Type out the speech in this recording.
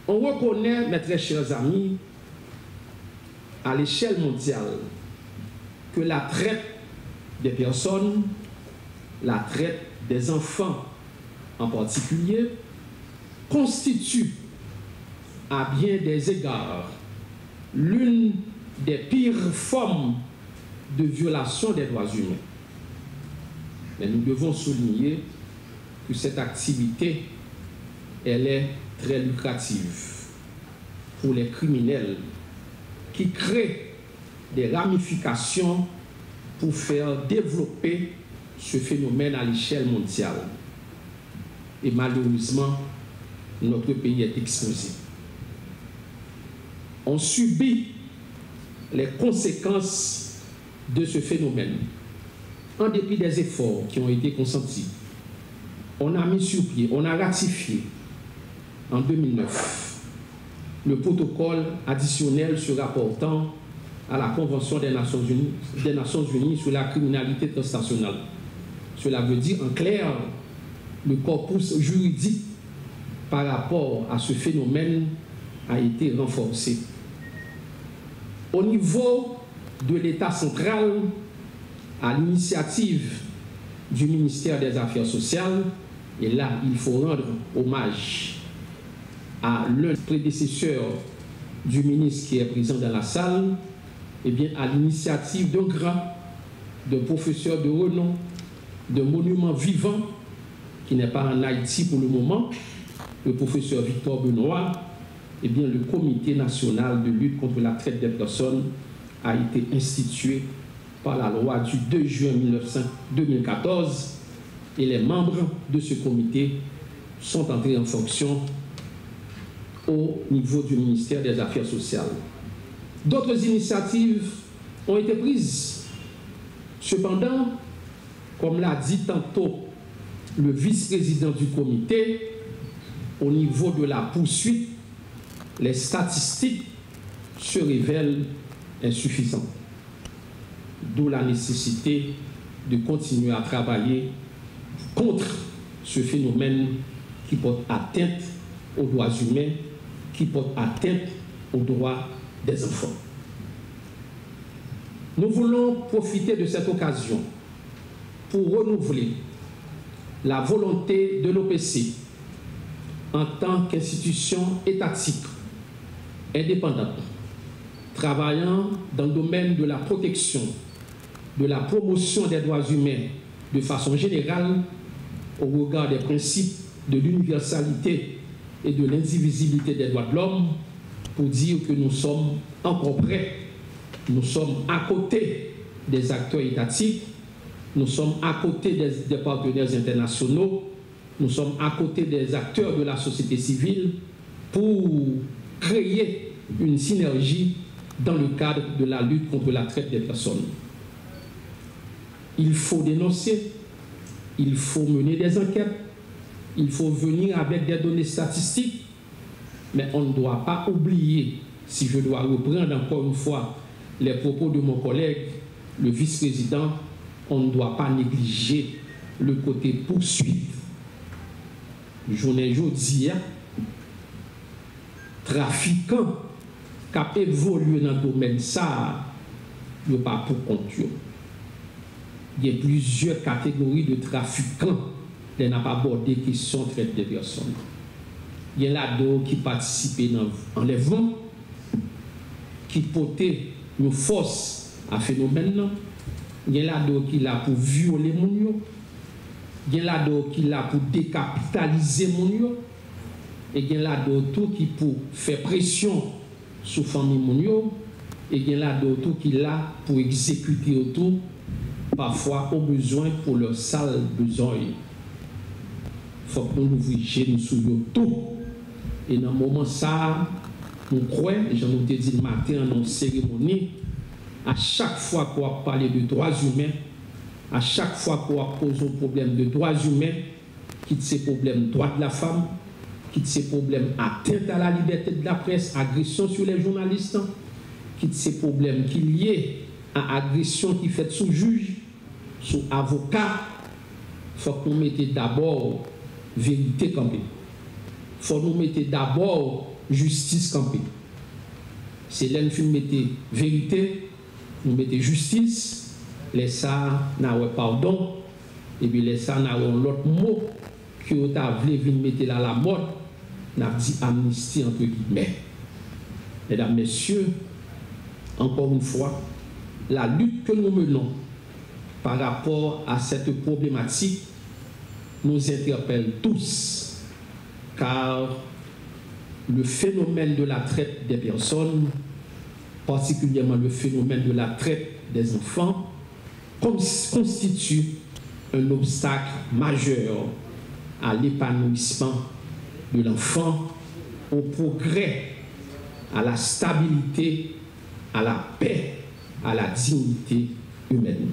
On reconnaît, mes très chers amis, à l'échelle mondiale, que la traite des personnes, la traite des enfants en particulier, constitue à bien des égards l'une des pires formes de violation des droits humains. Mais nous devons souligner que cette activité, elle est très lucrative pour les criminels qui créent des ramifications pour faire développer ce phénomène à l'échelle mondiale. Et malheureusement, notre pays est exposé. On subit les conséquences de ce phénomène. En dépit des efforts qui ont été consentis, on a mis sur pied, on a ratifié en 2009 le protocole additionnel se rapportant à la Convention des Nations Unies sur la criminalité transnationale. Cela veut dire en clair le corpus juridique par rapport à ce phénomène a été renforcé. Au niveau de l'État central, à l'initiative du ministère des Affaires sociales, et là il faut rendre hommage à l'un des prédécesseurs du ministre qui est présent dans la salle, et bien à l'initiative d'un grand, d'un professeur de renom, d'un monument vivant qui n'est pas en Haïti pour le moment, le professeur Victor Benoît, et bien le Comité national de lutte contre la traite des personnes a été institué par la loi du 2 juin 2014 et les membres de ce comité sont entrés en fonction au niveau du ministère des Affaires sociales. D'autres initiatives ont été prises. Cependant, comme l'a dit tantôt le vice-président du comité, au niveau de la poursuite, les statistiques se révèlent insuffisantes. D'où la nécessité de continuer à travailler contre ce phénomène qui porte atteinte aux droits humains, qui porte atteinte aux droits des enfants. Nous voulons profiter de cette occasion pour renouveler la volonté de l'OPC en tant qu'institution étatique indépendante, travaillant dans le domaine de la protection, de la promotion des droits humains de façon générale au regard des principes de l'universalité et de l'indivisibilité des droits de l'homme, pour dire que nous sommes encore prêts, nous sommes à côté des acteurs étatiques, nous sommes à côté des partenaires internationaux, nous sommes à côté des acteurs de la société civile pour créer une synergie dans le cadre de la lutte contre la traite des personnes. Il faut dénoncer, il faut mener des enquêtes, il faut venir avec des données statistiques, mais on ne doit pas oublier, si je dois reprendre encore une fois les propos de mon collègue, le vice-président, on ne doit pas négliger le côté poursuite. Journée jeudi, trafiquant qui a évolué dans le domaine ça, il n'y a pas pour compte. Il y a plusieurs catégories de trafiquants qui n'ont pas abordé qui sont traite des personnes. Il y a là-dedans qui participent dans l'enlèvement, qui portent une force à phénomène. Il y a là-dedans qui est là pour violer mon yo. Il y a là-dedans qui est là pour décapitaliser mon yo. Et il y a là-dedans tout qui pour faire pression sur la famille mon yo. Et il y a là-dedans tout qui est là pour exécuter autour, parfois au besoin pour leur sale besoin. Il faut que nous ouvrions sur tout. Et dans le moment ça, nous croyons, j'en ai dit le matin dans une cérémonie, à chaque fois qu'on va parler de droits humains, à chaque fois qu'on va poser un problème de droits humains, quitte ces problèmes droits de la femme, quitte ces problèmes atteinte à la liberté de la presse, agression sur les journalistes, quitte ces problèmes qui sont liés à agression qui fait sous juge, sous avocat, il faut que nous mettions d'abord vérité comme il faut nous mettre d'abord justice campée. C'est là que nous mettons vérité, nous mettons justice, les ça n'a pas pardon, et puis les ça n'a pas l'autre mot que vous avez voulu mettre là la mode, n'a dit amnistie entre guillemets. Mesdames, Messieurs, encore une fois, la lutte que nous menons par rapport à cette problématique nous interpelle tous, car le phénomène de la traite des personnes, particulièrement le phénomène de la traite des enfants, constitue un obstacle majeur à l'épanouissement de l'enfant, au progrès, à la stabilité, à la paix, à la dignité humaine.